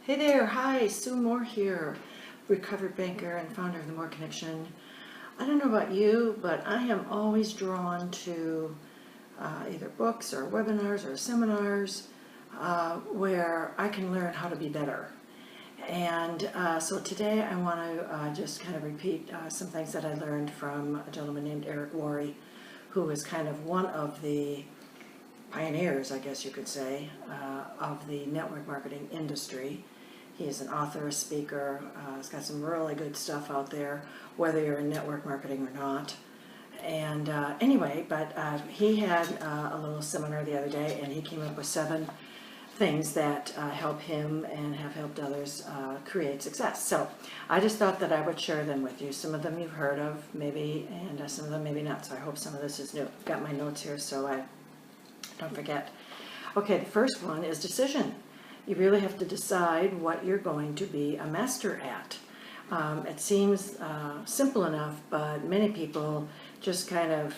Hey there, hi, Sue Moore here, recovered banker and founder of the Moore Connection. I don't know about you, but I am always drawn to either books or webinars or seminars where I can learn how to be better. And so today I want to just kind of repeat some things that I learned from a gentleman named Eric Worre, who is kind of one of the pioneers, I guess you could say, of the network marketing industry. He's an author, a speaker. He's got some really good stuff out there, whether you're in network marketing or not. And anyway, but he had a little seminar the other day, and he came up with 7 things that help him and have helped others create success. So I just thought that I would share them with you. Some of them you've heard of, maybe, and some of them maybe not. So I hope some of this is new. I've got my notes here, so I don't forget. Okay, the first one is decision. You really have to decide what you're going to be a master at. It seems simple enough, but many people just kind of,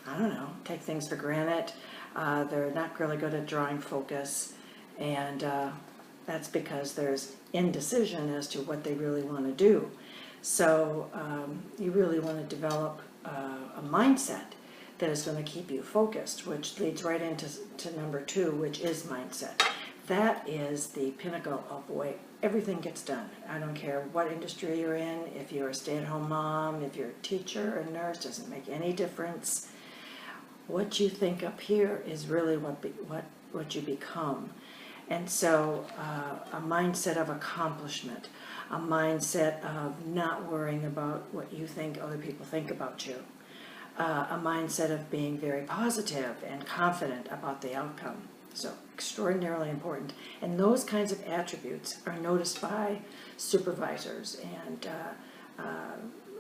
I don't know, take things for granted. They're not really good at drawing focus, and that's because there's indecision as to what they really want to do. So you really want to develop a mindset that is going to keep you focused, which leads right into number 2, which is mindset. That is the pinnacle of the way everything gets done. I don't care what industry you're in, if you're a stay-at-home mom, if you're a teacher or a nurse, doesn't make any difference. What you think up here is really what you become. And so a mindset of accomplishment, a mindset of not worrying about what you think other people think about you, a mindset of being very positive and confident about the outcome. So extraordinarily important. And those kinds of attributes are noticed by supervisors and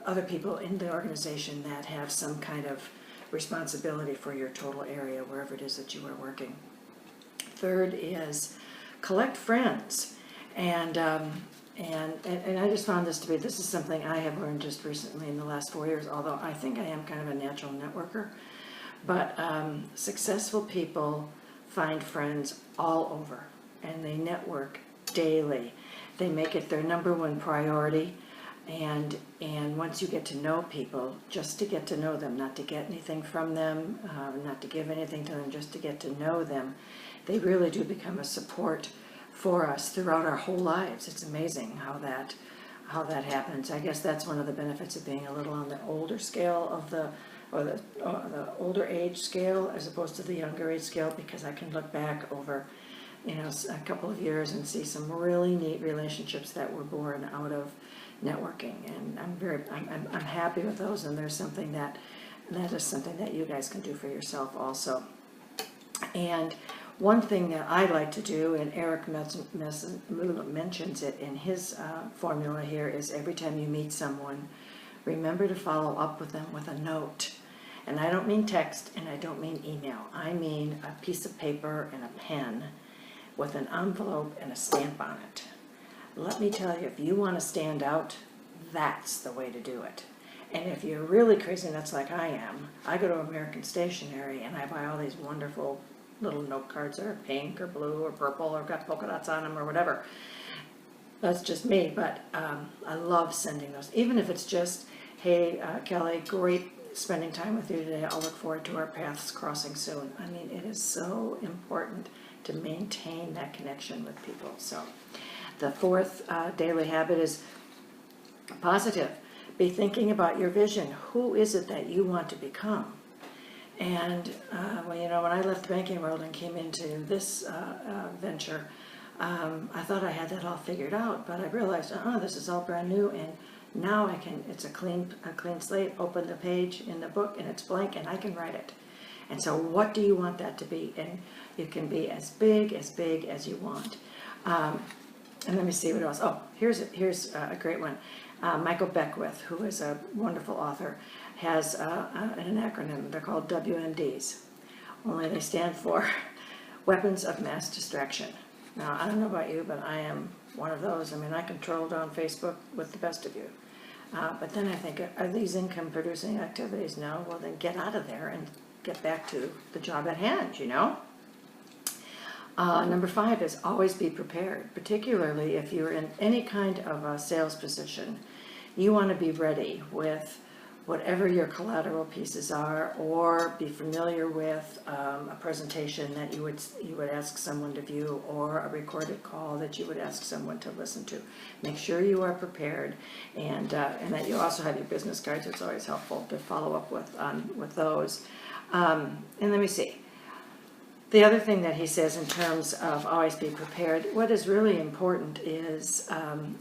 other people in the organization that have some kind of responsibility for your total area, wherever it is that you are working. Third is collect friends. And I just found this is something I have learned just recently in the last 4 years, although I think I am kind of a natural networker. But successful people find friends all over, and they network daily. They make it their number 1 priority, and once you get to know people, just to get to know them, not to get anything from them, not to give anything to them, just to get to know them, they really do become a support for us throughout our whole lives. It's amazing how that happens. I guess that's one of the benefits of being a little on the older scale of the older age scale as opposed to the younger age scale, because I can look back over a couple of years and see some really neat relationships that were born out of networking, and I'm happy with those, and there's something that is something that you guys can do for yourself also. And one thing that I like to do, and Eric mentions it in his formula here, is every time you meet someone, remember to follow up with them with a note. And I don't mean text, and I don't mean email. I mean a piece of paper and a pen with an envelope and a stamp on it. Let me tell you, if you want to stand out, that's the way to do it. And if you're really crazy nuts like I am, I go to American Stationery and I buy all these wonderful little note cards that are pink or blue or purple or got polka dots on them or whatever. That's just me, but I love sending those. Even if it's just, hey, Kelly, great spending time with you today. I'll look forward to our paths crossing soon. I mean, it is so important to maintain that connection with people. So the 4th daily habit is positive. Be thinking about your vision. Who is it that you want to become? And when I left the banking world and came into this venture, I thought I had that all figured out, but I realized, this is all brand new, and now it's a clean slate, open the page in the book, and it's blank, and I can write it. And so what do you want that to be? And it can be as big as you want. And let me see what else. Oh, here's a great one. Michael Beckwith, who is a wonderful author, has an acronym. They're called WMDs. Only they stand for Weapons of Mass Distraction. Now, I don't know about you, but I am one of those. I mean, I can troll down Facebook with the best of you. But then I think, are these income-producing activities? No. Well, then get out of there and get back to the job at hand, Number 5 is always be prepared, particularly if you're in any kind of a sales position. You want to be ready with whatever your collateral pieces are, or be familiar with a presentation that you would ask someone to view, or a recorded call that you would ask someone to listen to. Make sure you are prepared, and that you also have your business cards. It's always helpful to follow up with those. And let me see. The other thing that he says in terms of always be prepared, what is really important is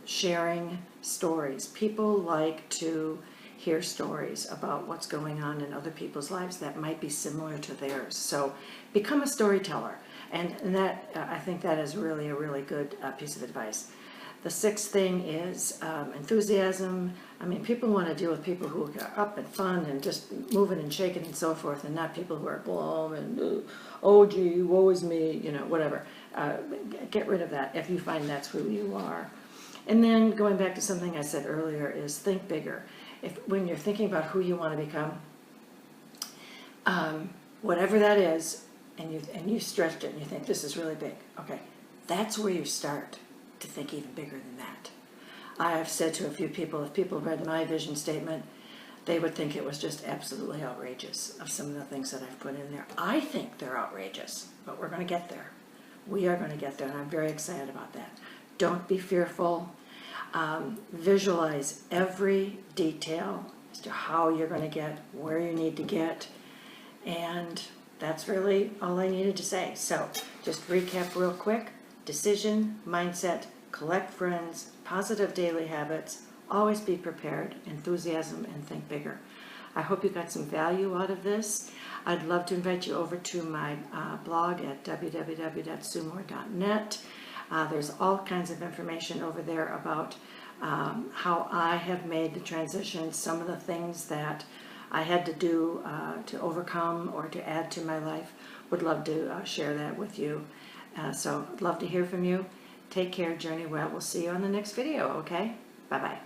sharing stories. People like to hear stories about what's going on in other people's lives that might be similar to theirs. So become a storyteller. And that, I think that is really a really good piece of advice. The 6th thing is enthusiasm. I mean, people want to deal with people who are up and fun and just moving and shaking and so forth, and not people who are glum and, oh gee, woe is me, you know, whatever. Get rid of that if you find that's who you are. And then going back to something I said earlier is think bigger. When you're thinking about who you want to become, whatever that is, and you stretched it and you think this is really big, okay, that's where you start to think even bigger than that. I've said to a few people, if people read my vision statement, they would think it was just absolutely outrageous of some of the things that I've put in there. I think they're outrageous, but we're going to get there. We are going to get there, and I'm very excited about that. Don't be fearful. Visualize every detail as to how you're going to get where you need to get, and that's really all I needed to say. So just recap real quick: decision, mindset, collect friends, positive daily habits, always be prepared, enthusiasm, and think bigger. I hope you got some value out of this. I'd love to invite you over to my blog at www.suemore.net. There's all kinds of information over there about how I have made the transition, some of the things that I had to do to overcome or to add to my life. Would love to share that with you. So I'd love to hear from you. Take care, journey well. We'll see you on the next video, okay? Bye-bye.